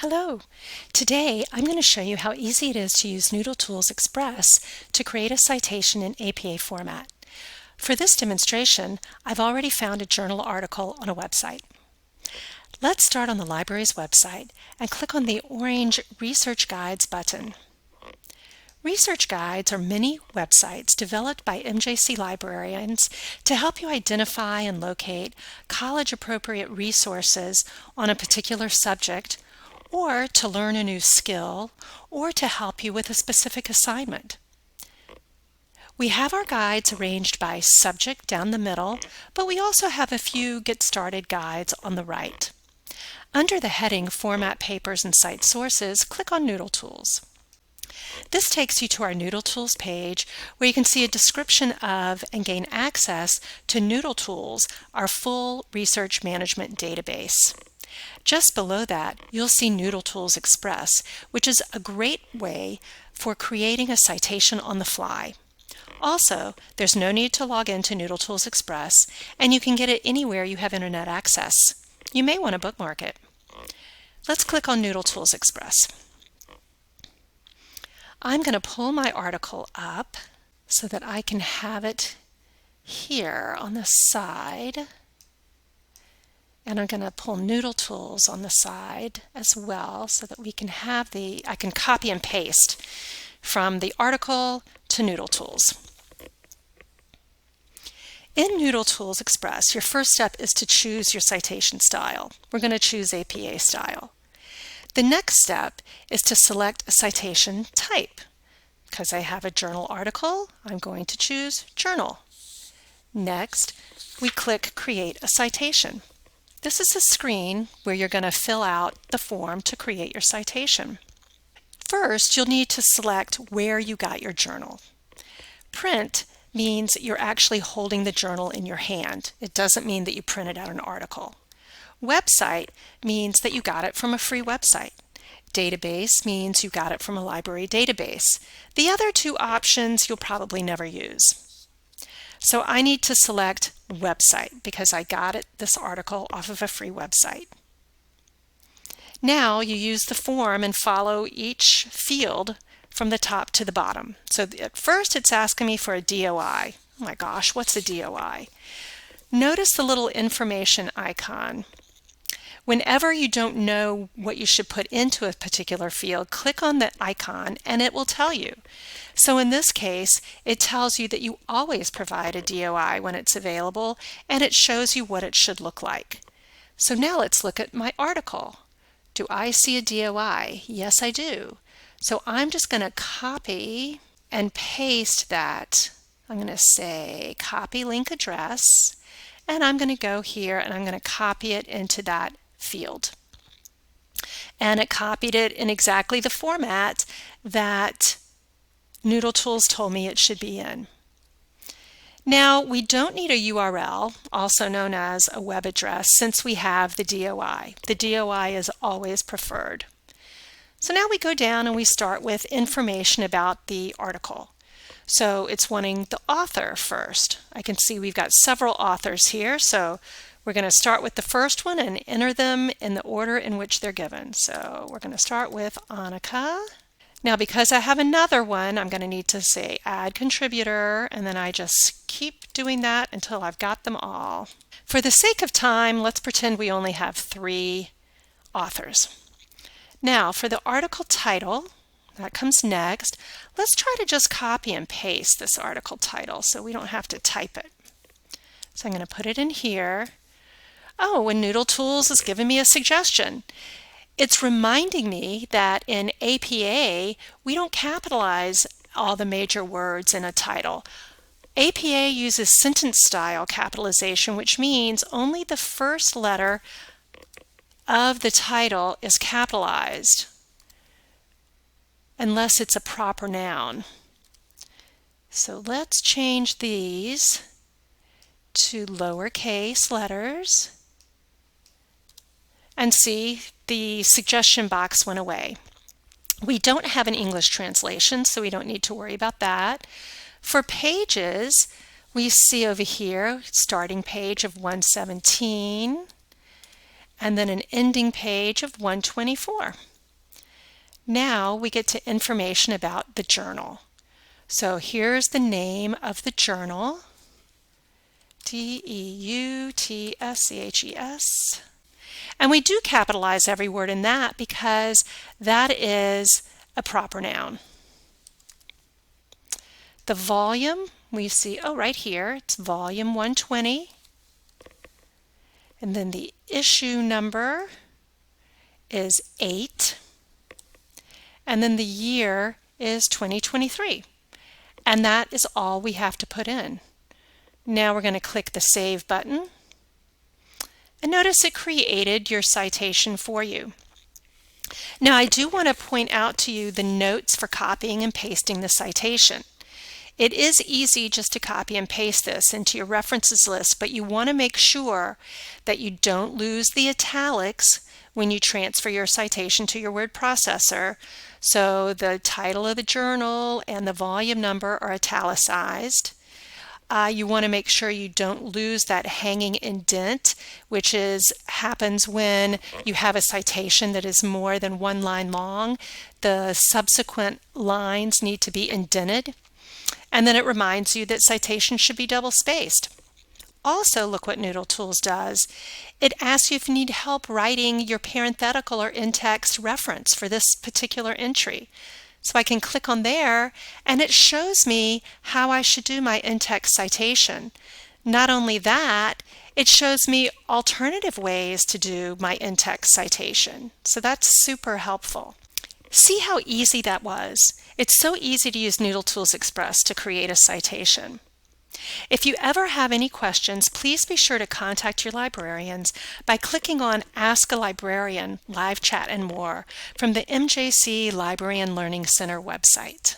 Hello! Today I'm going to show you how easy it is to use NoodleTools Express to create a citation in APA format. For this demonstration, I've already found a journal article on a website. Let's start on the library's website and click on the orange Research Guides button. Research Guides are mini websites developed by MJC librarians to help you identify and locate college-appropriate resources on a particular subject, or to learn a new skill, or to help you with a specific assignment. We have our guides arranged by subject down the middle, but we also have a few Get Started guides on the right. Under the heading Format Papers and Cite Sources, click on NoodleTools. This takes you to our NoodleTools page where you can see a description of and gain access to NoodleTools, our full research management database. Just below that, you'll see NoodleTools Express, which is a great way for creating a citation on the fly. Also, there's no need to log into NoodleTools Express, and you can get it anywhere you have internet access. You may want to bookmark it. Let's click on NoodleTools Express. I'm going to pull my article up so that I can have it here on the side. And I'm going to pull NoodleTools on the side as well so that we can have I can copy and paste from the article to NoodleTools. In NoodleTools Express, your first step is to choose your citation style. We're going to choose APA style. The next step is to select a citation type. Because I have a journal article, I'm going to choose Journal. Next, we click Create a Citation. This is a screen where you're going to fill out the form to create your citation. First, you'll need to select where you got your journal. Print means you're actually holding the journal in your hand. It doesn't mean that you printed out an article. Website means that you got it from a free website. Database means you got it from a library database. The other two options you'll probably never use. So I need to select website because I got this article off of a free website. Now you use the form and follow each field from the top to the bottom. So at first it's asking me for a DOI. Oh my gosh, what's a DOI? Notice the little information icon. Whenever you don't know what you should put into a particular field, click on the icon and it will tell you. So in this case, it tells you that you always provide a DOI when it's available, and it shows you what it should look like. So now let's look at my article. Do I see a DOI? Yes, I do. So I'm just going to copy and paste that. I'm going to say copy link address, and I'm going to go here and I'm going to copy it into that field. And it copied it in exactly the format that NoodleTools told me it should be in. Now we don't need a URL, also known as a web address, since we have the DOI. The DOI is always preferred. So now we go down and we start with information about the article. So it's wanting the author first. I can see we've got several authors here, so we're going to start with the first one and enter them in the order in which they're given. So we're going to start with Annika. Now because I have another one, I'm going to need to say add contributor, and then I just keep doing that until I've got them all. For the sake of time, let's pretend we only have 3 authors. Now for the article title, that comes next, let's try to just copy and paste this article title so we don't have to type it. So I'm going to put it in here. Oh, and NoodleTools is giving me a suggestion. It's reminding me that in APA, we don't capitalize all the major words in a title. APA uses sentence style capitalization, which means only the first letter of the title is capitalized unless it's a proper noun. So let's change these to lowercase letters. And see, the suggestion box went away. We don't have an English translation, so we don't need to worry about that. For pages, we see over here, starting page of 117, and then an ending page of 124. Now we get to information about the journal. So here's the name of the journal, DEUTSCHES. And we do capitalize every word in that because that is a proper noun. The volume, we see, right here, it's volume 120. And then the issue number is 8. And then the year is 2023. And that is all we have to put in. Now we're going to click the Save button. And notice it created your citation for you. Now I do want to point out to you the notes for copying and pasting the citation. It is easy just to copy and paste this into your references list, but you want to make sure that you don't lose the italics when you transfer your citation to your word processor. So the title of the journal and the volume number are italicized. You want to make sure you don't lose that hanging indent, which happens when you have a citation that is more than one line long. The subsequent lines need to be indented. And then it reminds you that citations should be double spaced. Also, look what NoodleTools does. It asks you if you need help writing your parenthetical or in-text reference for this particular entry. So I can click on there and it shows me how I should do my in-text citation. Not only that, it shows me alternative ways to do my in-text citation. So that's super helpful. See how easy that was? It's so easy to use NoodleTools Express to create a citation. If you ever have any questions, please be sure to contact your librarians by clicking on Ask a Librarian, Live Chat, and more from the MJC Library and Learning Center website.